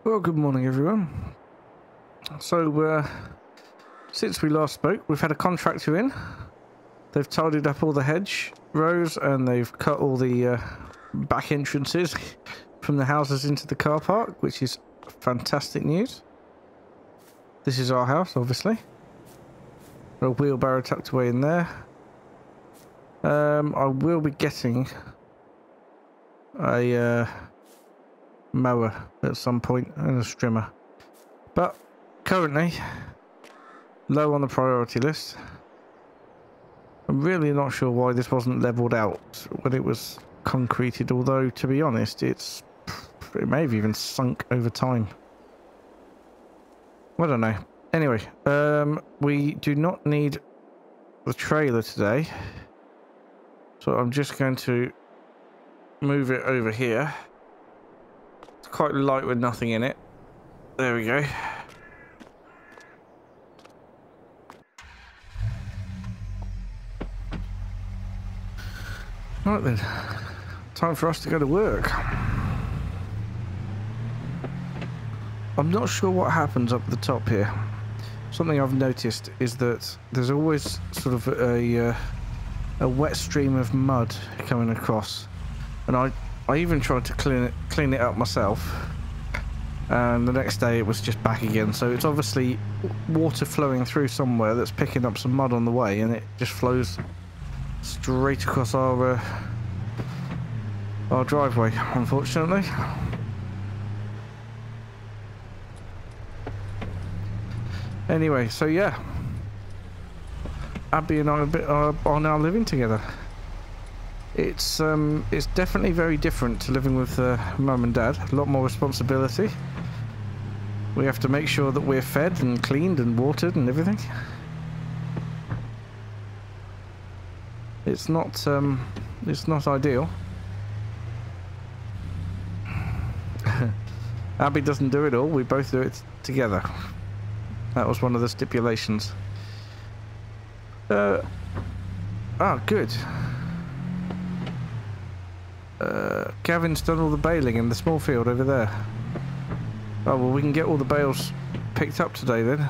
Well, good morning, everyone. So, since we last spoke, we've had a contractor in. They've tidied up all the hedge rows and they've cut all the back entrances from the houses into the car park, which is fantastic news. This is our house, obviously. Got a wheelbarrow tucked away in there. I will be getting a mower at some point and a strimmer, but currently low on the priority list. I'm really not sure why this wasn't leveled out when it was concreted, although to be honest it may have even sunk over time. I don't know. Anyway, we do not need the trailer today, so I'm just going to move it over here. It's quite light with nothing in it. There we go. Right then, time for us to go to work. I'm not sure what happens up at the top here. Something I've noticed is that there's always sort of a wet stream of mud coming across, and I even tried to clean it up myself, and the next day it was just back again. So it's obviously water flowing through somewhere that's picking up some mud on the way, and it just flows straight across our driveway, unfortunately. Anyway, so yeah, Abby and I are now living together. It's definitely very different to living with mum and dad. A lot more responsibility. We have to make sure that we're fed and cleaned and watered and everything. It's not ideal. Abby doesn't do it all. We both do it together. That was one of the stipulations. Good. Gavin's done all the baling in the small field over there. Oh, well, we can get all the bales picked up today then.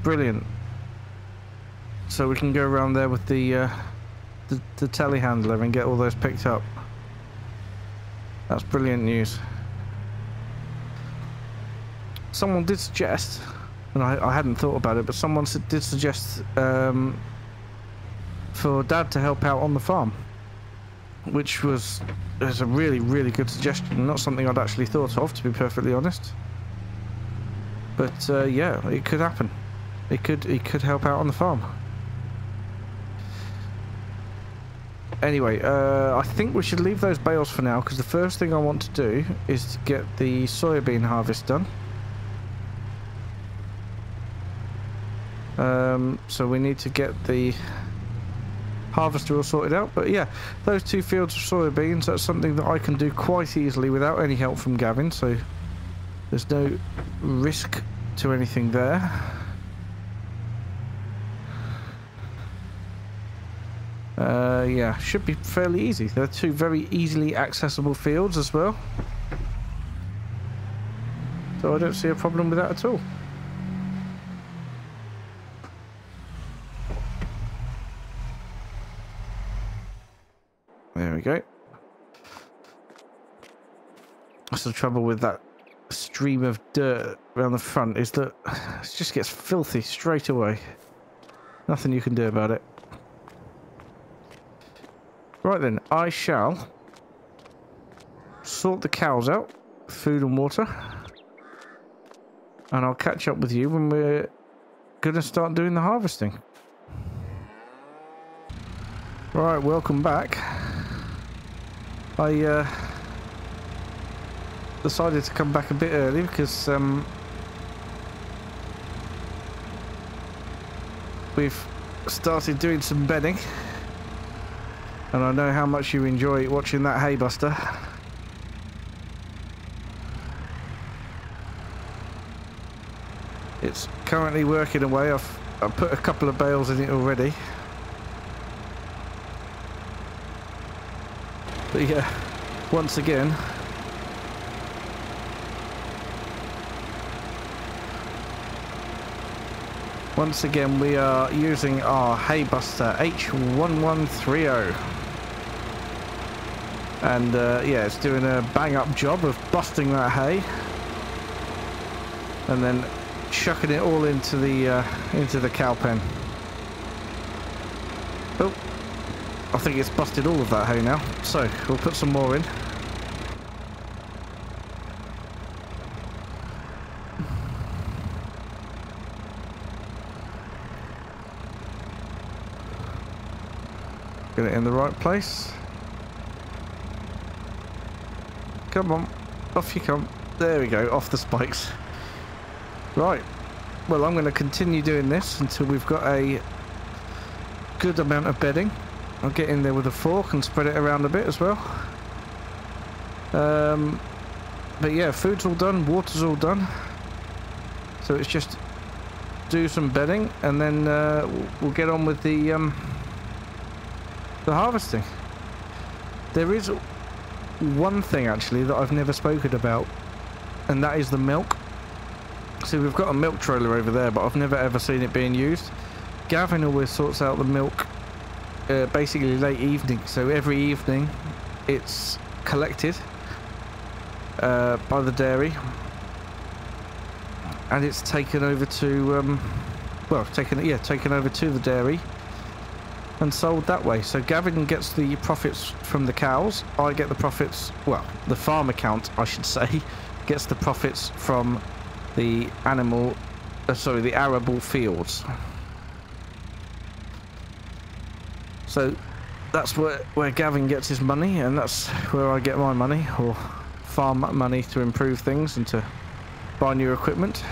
Brilliant. So we can go around there with the telehandler and get all those picked up. That's brilliant news. Someone did suggest, and I hadn't thought about it, but someone did suggest for Dad to help out on the farm, which is a really, really good suggestion. Not something I'd actually thought of, to be perfectly honest. But yeah, it could happen. He could help out on the farm. Anyway, I think we should leave those bales for now, because the first thing I want to do is to get the soybean harvest done. So we need to get the harvester all sorted out. But yeah, those 2 fields of soybeans, that's something that I can do quite easily without any help from Gavin, so there's no risk to anything there. Yeah, should be fairly easy. They're 2 very easily accessible fields as well, so I don't see a problem with that at all. There we go. That's the trouble with that stream of dirt around the front, is that it just gets filthy straight away. Nothing you can do about it. Right then, I shall sort the cows out, food and water, and I'll catch up with you when we're going to start doing the harvesting. Right, welcome back. I decided to come back a bit early because we've started doing some bedding, and I know how much you enjoy watching that hay buster. It's currently working away. I've put a couple of bales in it already. But yeah, once again, Once again, we are using our hay buster H1130. And yeah, it's doing a bang up job of busting that hay. And then chucking it all into the cow pen. Oh, I think it's busted all of that hay now. So, we'll put some more in. Get it in the right place. Come on, off you come. There we go, off the spikes. Right, well, I'm going to continue doing this until we've got a good amount of bedding. I'll get in there with a fork and spread it around a bit as well. But yeah, food's all done, water's all done. So it's just do some bedding and then we'll get on with the harvesting. There is one thing actually that I've never spoken about, and that is the milk. So we've got a milk trailer over there, but I've never ever seen it being used. Gavin always sorts out the milk basically late evening, so every evening it's collected by the dairy and it's taken over to taken over to the dairy and sold that way. So Gavin gets the profits from the cows, I get the profits, well, the farm account I should say gets the profits from the the arable fields. So that's where Gavin gets his money, and that's where I get my money, or farm money, to improve things and to buy new equipment.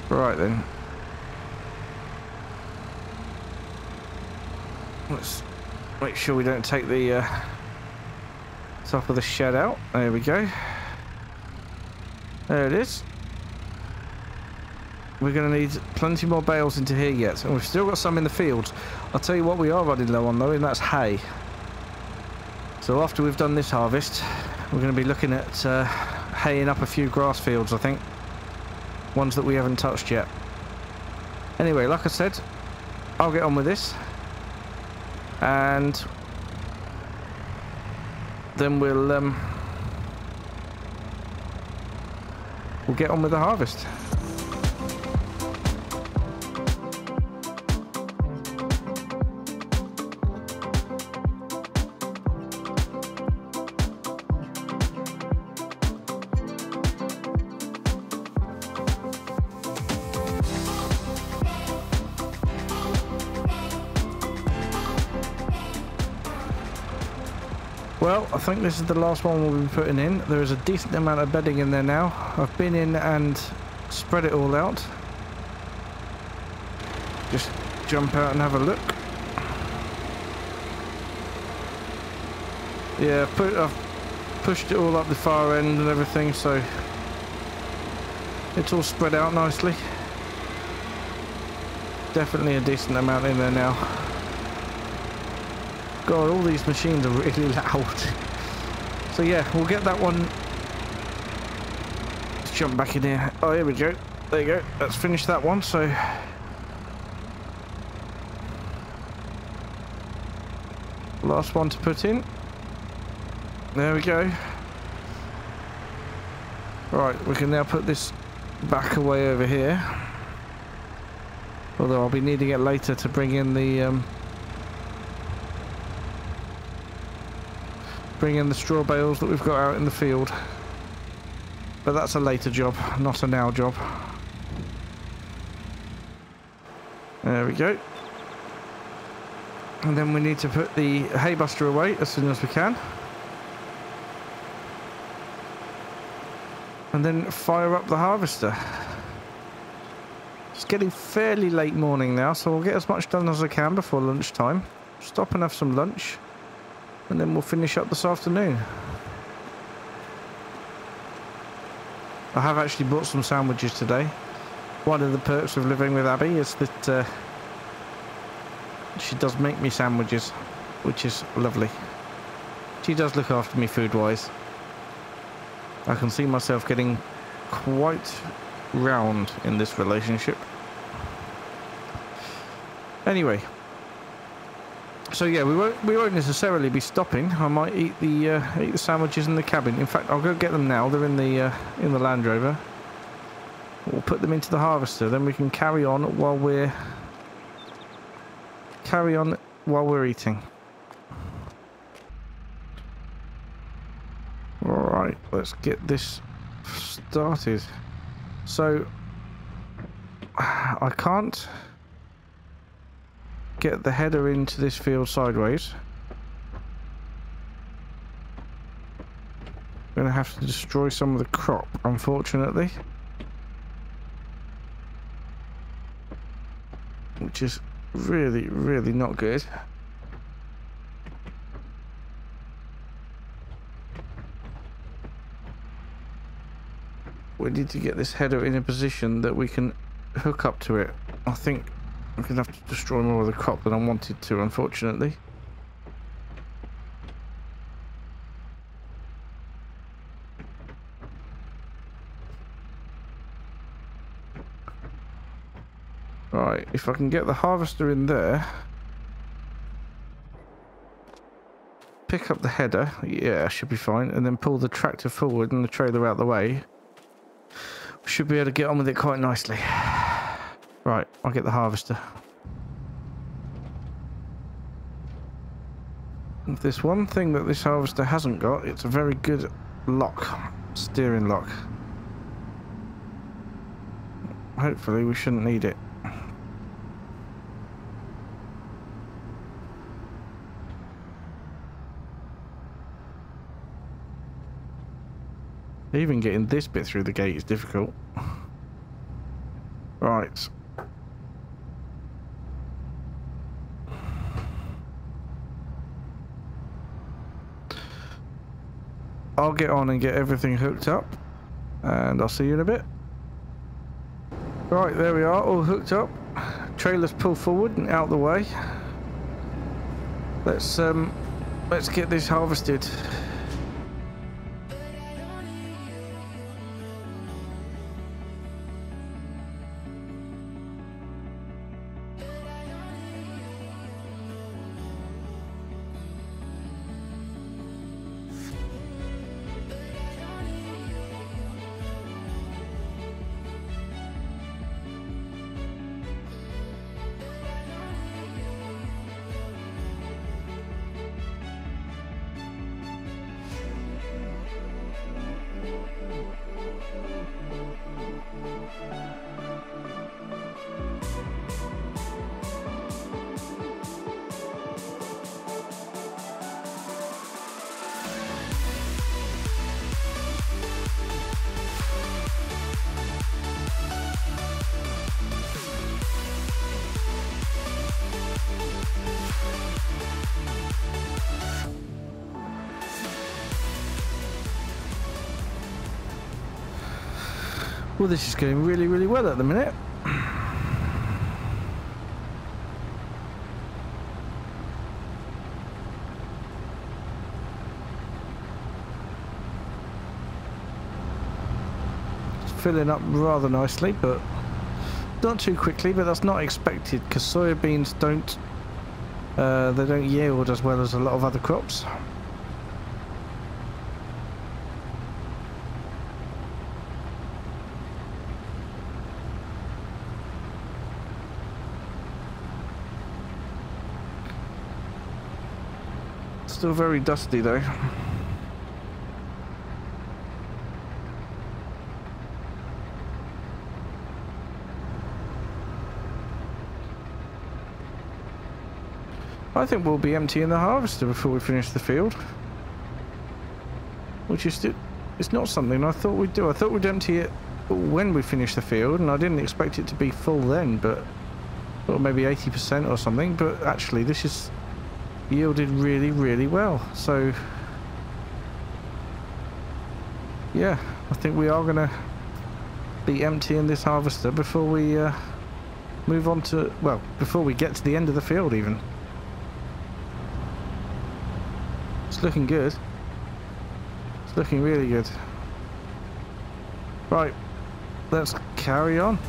Right then. Let's make sure we don't take the top of the shed out. There we go. There it is. We're going to need plenty more bales into here yet, and we've still got some in the fields. I'll tell you what we are running low on though, and that's hay. So after we've done this harvest, we're going to be looking at haying up a few grass fields, I think. Ones that we haven't touched yet. Anyway, like I said, I'll get on with this. And then we'll get on with the harvest. Well, I think this is the last one we'll be putting in. There is a decent amount of bedding in there now. I've been in and spread it all out. Just jump out and have a look. Yeah, I've pushed it all up the far end and everything, so it's all spread out nicely. Definitely a decent amount in there now. God, all these machines are really loud. So yeah, we'll get that one. Let's jump back in here. Oh, here we go. There you go. Let's finish that one. So last one to put in. There we go. Right, we can now put this back away over here. Although I'll be needing it later to bring in the straw bales that we've got out in the field. But that's a later job, not a now job. There we go. And then we need to put the hay buster away as soon as we can. And then fire up the harvester. It's getting fairly late morning now, so I'll get as much done as I can before lunchtime. Stop and have some lunch. And then we'll finish up this afternoon. I have actually bought some sandwiches today. One of the perks of living with Abby is that she does make me sandwiches, which is lovely. She does look after me food-wise. I can see myself getting quite round in this relationship. Anyway, so yeah, we won't necessarily be stopping. I might eat the sandwiches in the cabin. In fact, I'll go get them now. They're in the Land Rover. We'll put them into the harvester. Then we can carry on while we're eating. All right, let's get this started. So I can't get the header into this field sideways. I'm gonna have to destroy some of the crop, unfortunately, which is really, really not good. We need to get this header in a position that we can hook up to it. I think I'm gonna have to destroy more of the crop than I wanted to, unfortunately. Right, if I can get the harvester in there, pick up the header, yeah, should be fine, and then pull the tractor forward and the trailer out the way, we should be able to get on with it quite nicely. Right, I'll get the harvester. If there's one thing that this harvester hasn't got, it's a very good lock, steering lock. Hopefully we shouldn't need it. Even getting this bit through the gate is difficult. Right. I'll get on and get everything hooked up, and I'll see you in a bit. Right, there we are, all hooked up. Trailers pull forward and out the way. Let's get this harvested. Well, this is going really, really well at the minute. It's filling up rather nicely, but not too quickly, but that's not expected because soybeans don't yield as well as a lot of other crops. Still very dusty though. I think we'll be emptying the harvester before we finish the field, which is it's not something I thought we'd do. I thought we'd empty it when we finish the field, and I didn't expect it to be full then, but or maybe 80% or something. But actually this is yielded really, really well. So yeah, I think we are gonna be emptying this harvester before we move on to, well, before we get to the end of the field even. It's looking good. It's looking really good. Right, let's carry on.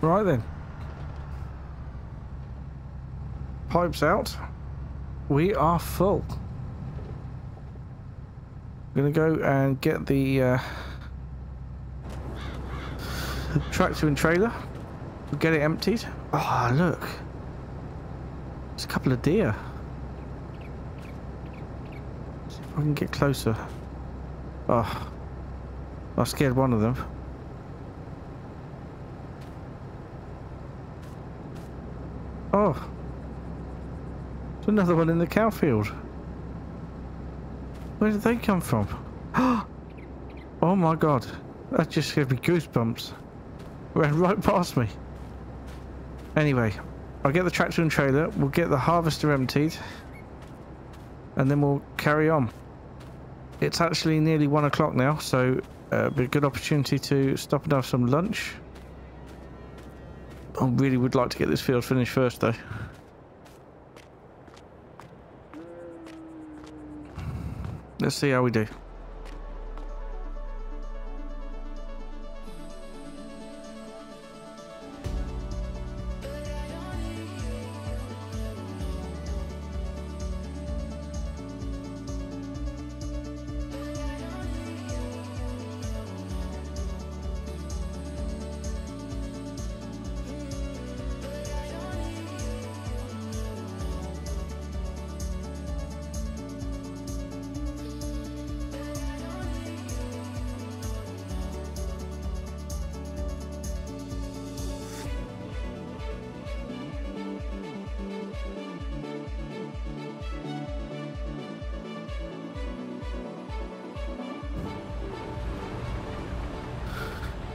Right then. Pipes out. We are full. I'm gonna go and get the tractor and trailer. Get it emptied. Oh, look. There's a couple of deer. See if I can get closer. Oh, I scared one of them. Oh, there's another one in the cow field. Where did they come from? Oh my god, that just gave me goosebumps. Ran right past me. Anyway, I'll get the tractor and trailer, we'll get the harvester emptied, and then we'll carry on. It's actually nearly 1 o'clock now, so it'll be a good opportunity to stop and have some lunch. I really would like to get this field finished first though. Let's see how we do.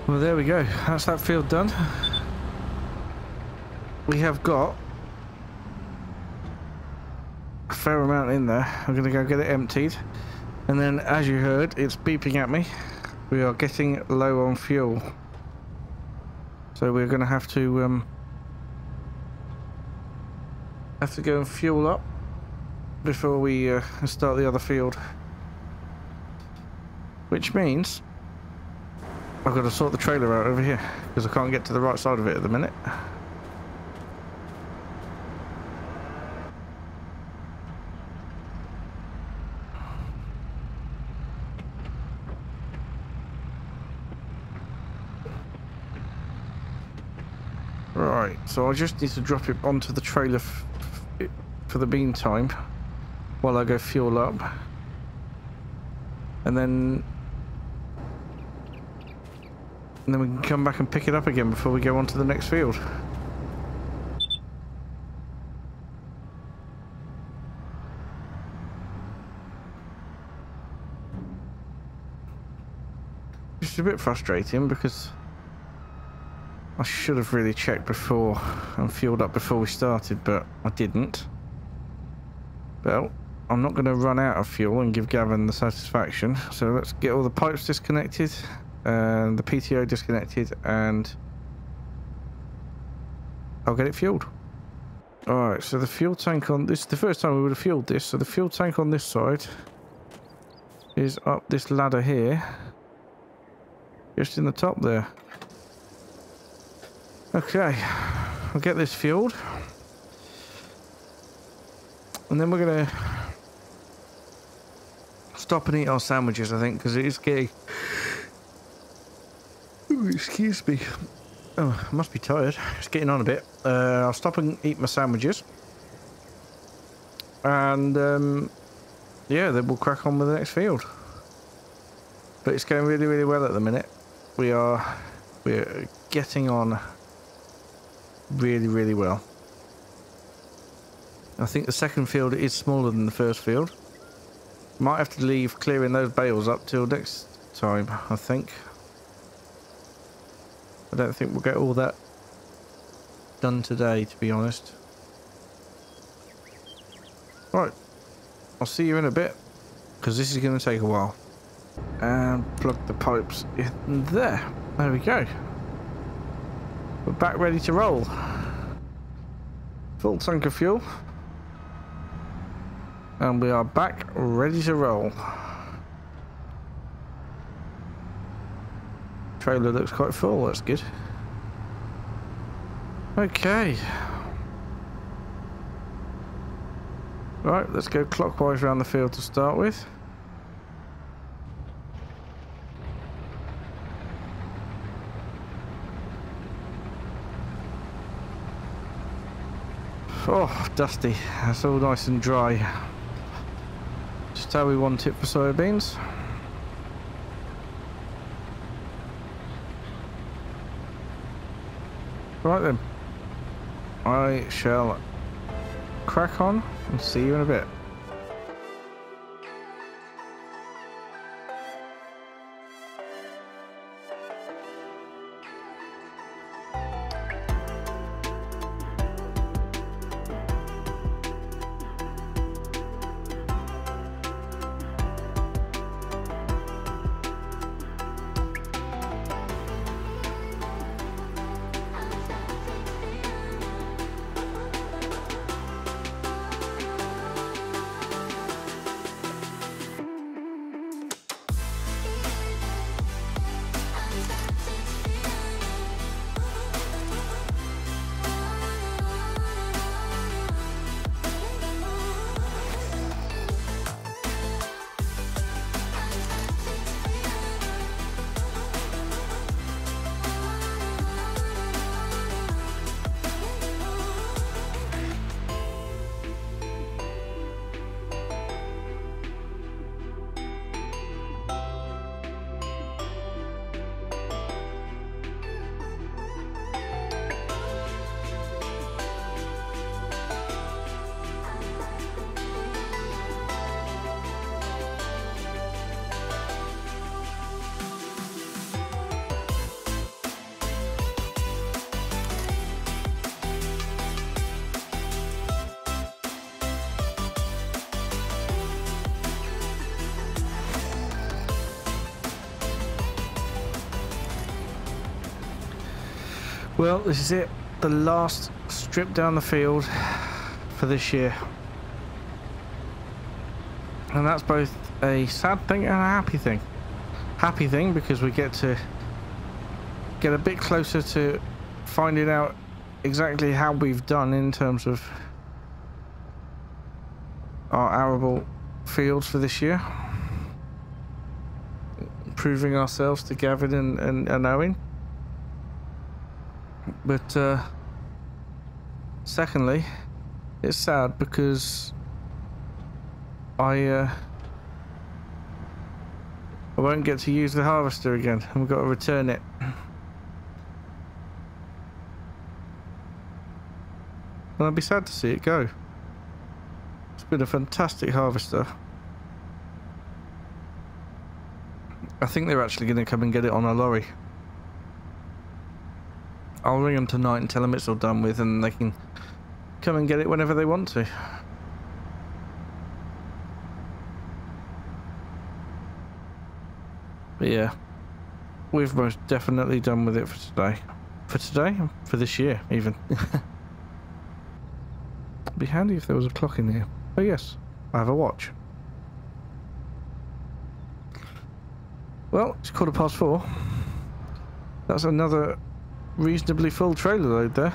Well, there we go. That's that field done. We have got a fair amount in there. I'm going to go get it emptied. And then, as you heard, it's beeping at me. We are getting low on fuel. So we're going to have to go and fuel up before we start the other field. Which means I've got to sort the trailer out over here because I can't get to the right side of it at the minute. Right, so I just need to drop it onto the trailer for the meantime while I go fuel up. And then we can come back and pick it up again before we go on to the next field. It's a bit frustrating because I should have really checked before and fueled up before we started, but I didn't. Well, I'm not going to run out of fuel and give Gavin the satisfaction, so let's get all the pipes disconnected and the PTO disconnected, and I'll get it fueled. Alright, so the fuel tank on this, the first time we would have fueled this, so the fuel tank on this side is up this ladder here, just in the top there. Okay, I'll get this fueled, and then we're going to stop and eat our sandwiches, I think, because it is getting... Ooh, excuse me. Oh, I must be tired. It's getting on a bit. I'll stop and eat my sandwiches. And, yeah, then we'll crack on with the next field. But it's going really, really well at the minute. We're getting on really, really well. I think the second field is smaller than the first field. Might have to leave clearing those bales up till next time, I think. I don't think we'll get all that done today, to be honest. Right, I'll see you in a bit, because this is going to take a while. And plug the pipes in there. There we go. We're back ready to roll. Full tank of fuel. And we are back ready to roll. Trailer looks quite full, that's good. Okay. Right, let's go clockwise around the field to start with. Oh, dusty. That's all nice and dry. Just how we want it for soybeans. Right then. I shall crack on and see you in a bit. Well, this is it. The last strip down the field for this year. And that's both a sad thing and a happy thing. Happy thing because we get to get a bit closer to finding out exactly how we've done in terms of our arable fields for this year. Proving ourselves to Gavin and Owen. But secondly, it's sad because I won't get to use the harvester again, and we've got to return it. And I'd be sad to see it go. It's been a fantastic harvester. I think they're actually going to come and get it on a lorry. I'll ring them tonight and tell them it's all done with, and they can come and get it whenever they want to. But yeah, we've most definitely done with it for today. For today? For this year, even. It'd be handy if there was a clock in here. Oh yes, I have a watch. Well, it's 4:15. That's another reasonably full trailer load there.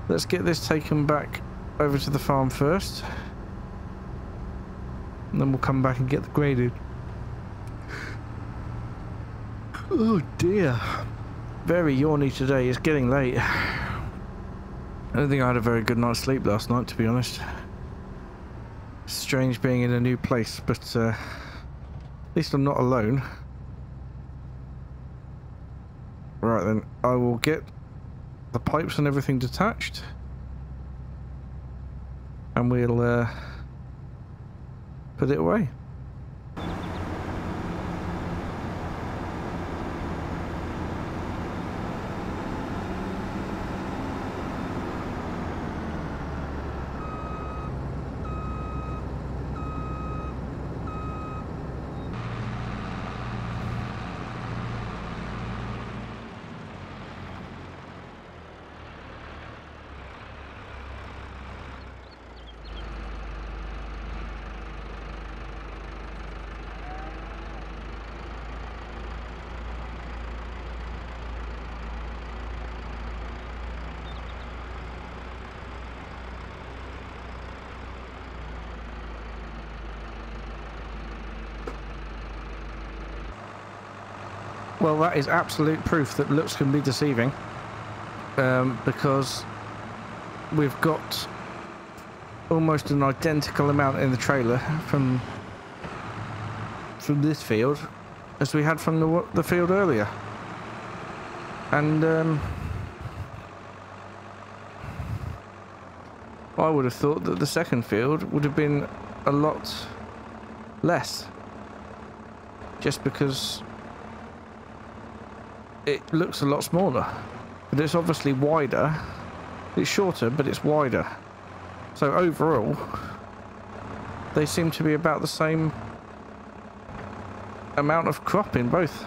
Let's get this taken back over to the farm first, and then we'll come back and get the graded. Oh dear, very yawny today. It's getting late. I don't think I had a very good night's sleep last night, to be honest. Strange being in a new place, but at least I'm not alone. Right then, I will get the pipes and everything detached, and we'll put it away. Well, that is absolute proof that looks can be deceiving. Because we've got almost an identical amount in the trailer from this field as we had from the field earlier. And I would have thought that the second field would have been a lot less, just because it looks a lot smaller, but it's obviously wider. It's shorter, but it's wider. So overall, they seem to be about the same amount of crop in both.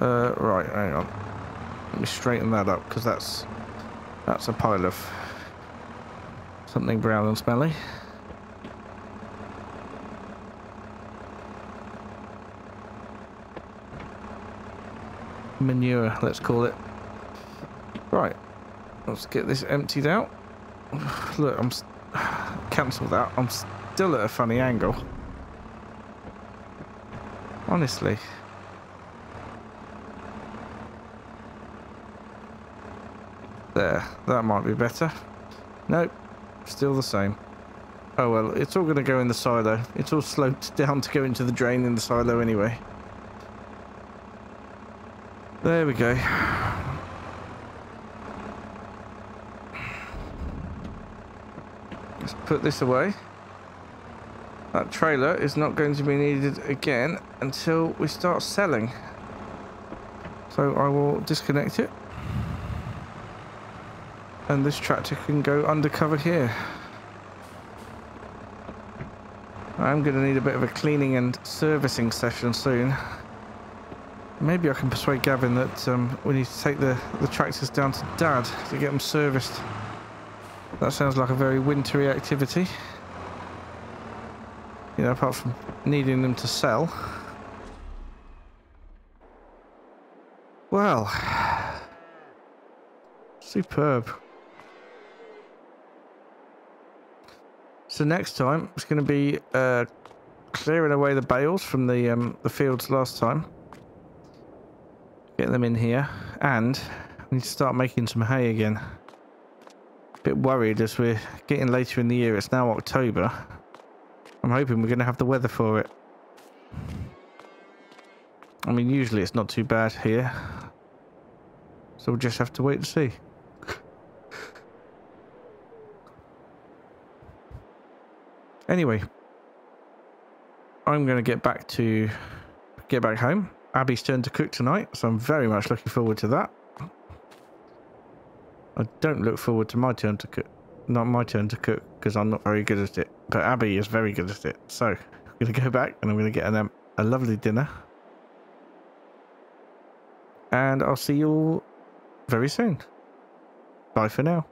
Right, hang on. Let me straighten that up, because that's a pile of something brown and smelly. Manure, let's call it. Right, let's get this emptied out. Look, cancel that. I'm still at a funny angle. Honestly. There, that might be better. Nope, still the same. Oh well, it's all going to go in the silo. It's all sloped down to go into the drain in the silo anyway. There we go. Let's put this away. That trailer is not going to be needed again until we start selling. So I will disconnect it. And this tractor can go undercover here. I'm going to need a bit of a cleaning and servicing session soon. Maybe I can persuade Gavin that we need to take the tractors down to Dad to get them serviced. That sounds like a very wintry activity. You know, apart from needing them to sell. Well, superb. So next time it's going to be clearing away the bales from the fields last time. Get them in here, and we need to start making some hay again. A bit worried as we're getting later in the year. It's now October. I'm hoping we're going to have the weather for it. I mean, usually it's not too bad here, so we'll just have to wait and see. Anyway, I'm going to get back home. Abby's turn to cook tonight, so I'm very much looking forward to that. I don't look forward to my turn to cook. Not my turn to cook, because I'm not very good at it. But Abby is very good at it. So, I'm going to go back and I'm going to get them a lovely dinner. And I'll see you all very soon. Bye for now.